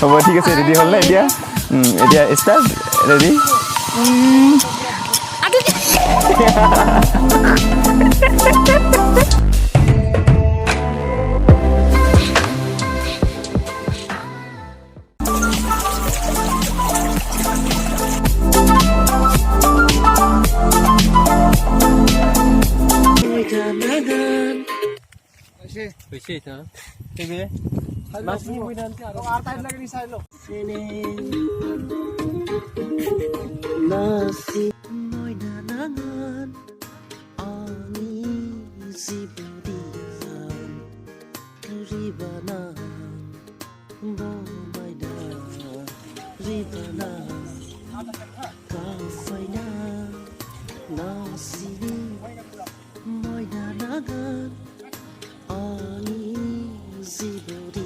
হ'ব ঠিক আছে ৰেডি হ'ল না এতিয়া এতিয়া start ready Bisa itu. Ini. Masih mau nanti ada. Artain lagi di sana. Ini. Nasi moi nangan ani zibudian ribana bomaida ribana kafaina nasi moi nangan ani zibudian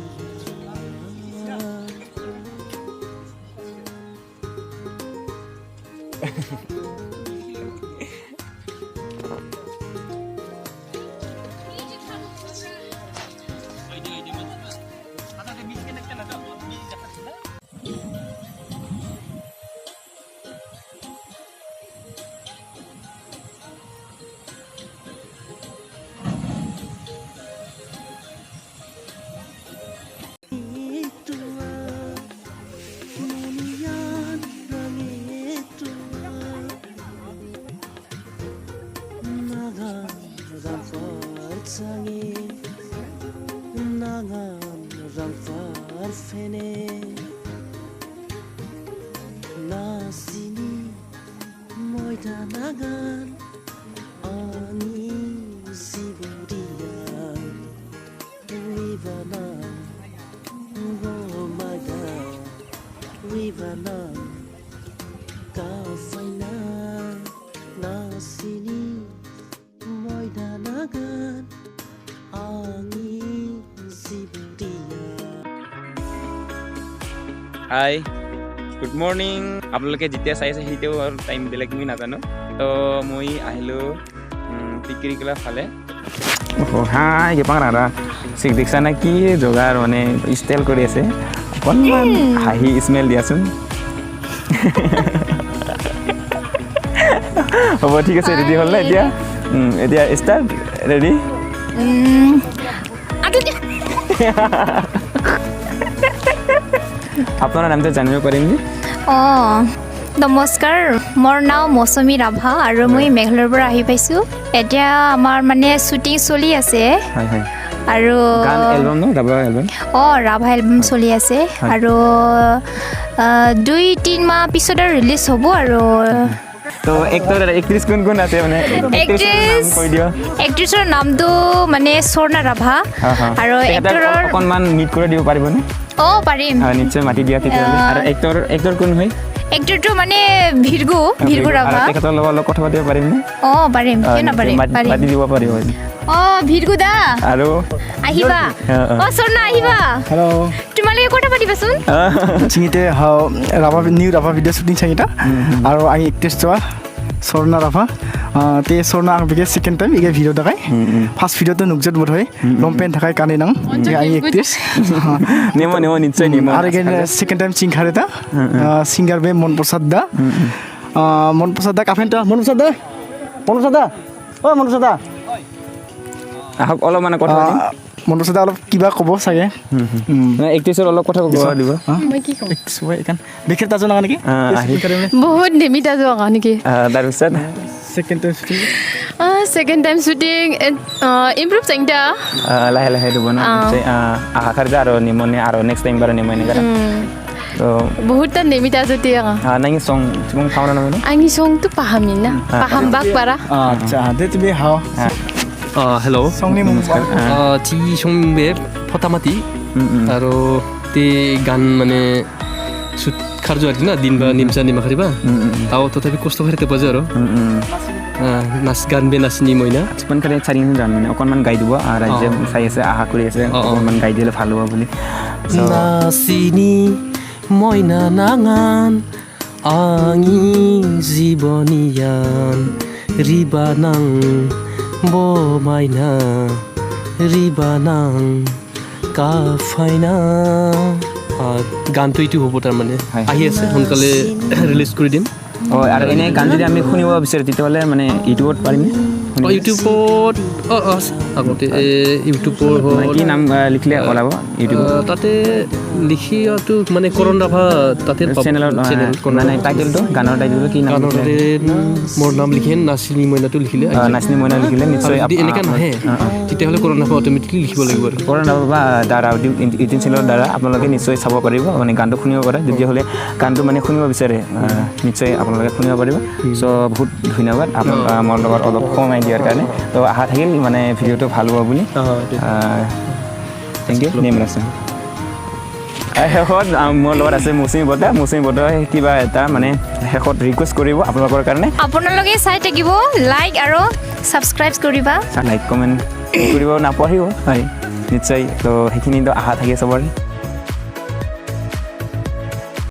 Nasini moidanagan ani zibudian ribana bomaida ribana kafaina nasini moidanagan ani zibudian. Hi. Good morning. আপোনালোকে যেতিয়া চাইছে সেইটোও আৰু time বেলেগ মই নাজানো তো মই আহিলোঁ টিকিৰিকলা ফালে হাই কেপাং ৰাধা চিক দেখিছা নে কি যোগাৰ মানে ষ্টাইল কৰি আছে অকণমান হাঁহি স্মেল দিয়াচোন হ'ব ঠিক আছে ৰেডি হ'ল না এতিয়া এতিয়া ষ্টাৰ্ট ৰেডি আপোনাৰ নামটো জানিব পাৰিম নে নমস্কাৰ মোৰ নাম মৌচুমী ৰাভা আৰু মই মেঘালয়ৰ পৰা আহি পাইছোঁ এতিয়া আমাৰ মানে শ্বুটিং চলি আছে আৰু ৰাভা এলবাম চলি আছে আৰু 2-3 মাহ পিছত আৰু ৰিলিজ হ'ব আৰু তো এক্টৰ এক্ট্ৰেছ কোন কোন আছে মানে এক্ট্ৰেছৰ নামটো মানে স্বৰ্ণা ৰাভা আৰু এক্টৰৰ অকণমান মিট কৰি দিব পাৰিবনে পাৰিম নিশ্চয় মাতি দিয়া তেতিয়াহ'লে আৰু এক্টৰ কোন হয় এক্টৰটো মানে ভিৰ্গু ৰাভা তেখেতৰ লগত অলপ কথা পাতিব পাৰিমনে পাৰিম কিয় নাপাৰিম পাতি দিব পাৰিব ভিৰ্গু দা আৰু আহিবা স্বৰ্ণা আহিবা তোমালোকে কথা পাতিবাচোন চিঙিতে নিউ ৰাভা ভিডিঅ' শ্বুটিং চাঙিটা আৰু আমি এক্ট্ৰেছ যোৱা স্বৰ্ণা ৰাভা তে স্বৰ্ণা আং বিকে সেকেন্ড টাইম ইগে ভিডিঅ' দেখাই ফাৰ্ষ্ট ভিডিঅ'টো নুকজত বোধ হয় লং পেণ্ট থাকাই কানে নাং আমি এক্ট্ৰেছ নেমো নিশ্চয় নেমো আৰু সেকেন্ড টাইম চিংখাৰ এটা সিংগাৰ বে মন প্ৰসাদ দা কাফেনটা মন প্ৰসাদ দা আহক অলপ মানে কথা পাতিম মন প্ৰসাদ অলপ কিবা ক'ব চাগে এক্ট্ৰেছৰ অলপ কথা ক'ব দিব মই কি ক'ম বিশেষ তাজো নাগা নেকি বহুত নেমিতা যোৱা নেকি তাৰপিছত second time shooting improve চাইটা লাহে লাহে দিব না আশা খাৰজা আৰু নিমনে আৰু নেক্সট টাইম বাৰ নিমনে কৰা তো বহুত নেমিতা জতি নাঙি সং তুমি খাও না মানে আঙি সং তো পাহামি না পাহাম বাক পাৰা আচ্ছা দে তুমি হাও hello songni namaskar ti songbe photamati aro te gan mane shoot kharjo arki na din ba nimsa ni makhriba tao tothapi kosto kharite baje aro nas gan be nasni moina spon kare charing jan mane okonman gai dibo ar je sai ase aha kuri ase okonman gai dile bhalo hobo boli nasini moina nangan angi jiboniyan ribanang bo maina ribanang ka faina গানটো এইটো হ'ব তাৰমানে হয়। আহি আছে সোনকালে release কৰি দিম অঁ আৰু এনে গান যদি আমি শুনিব বিচাৰোঁ তেতিয়াহ'লে মানে ইউটিউবত পাৰিমনে ইউটিউবত আছে আগতে ইউটিউবৰ মানে কি নাম লিখিলে ওলাব ইউটিউবত তাতে লিখিয়াটো মানে কৰণ ৰাভা তাতে চেনেলত মানে টাইটেলটো গানৰ টাইটেলটো কি নাম গানতে মোৰ নাম লিখে নাচিনী মইনাটো লিখিলে নাচনী মইনা লিখিলে নিশ্চয় যদি এনেকৈ নাহে তেতিয়াহ'লে কৰণ ৰাভা অট'মেটিকলি লিখিব লাগিব আৰু কৰণ ৰাভা বা দ্বাৰা ইউটিউব চেনেলৰ দ্বাৰা আপোনালোকে নিশ্চয় চাব পাৰিব মানে গানটো শুনিব পাৰে তেতিয়াহ'লে গানটো মানে শুনিব বিচাৰে নিশ্চয় আপোনালোকে শুনিব পাৰিব চ' বহুত ধন্যবাদ মোৰ লগত অলপ সময় দিয়াৰ কাৰণে তো আশা থাকিল মানে ভিডিঅ'টো ভাল হ'ব বুলি থেংক ইউ নেম আছে শেষত মোৰ লগত আছে মৌচুমী বৰ্তাই কিবা এটা মানে শেষত ৰিকুৱেষ্ট কৰিব আপোনালোকৰ কাৰণে আপোনালোকে চাই থাকিব লাইক আৰু ছাবস্ক্ৰাইব কৰিবা লাইক কমেণ্ট কৰিব নাপাহৰিব হয় নিশ্চয় তো সেইখিনিতো আশা থাকে চবৰে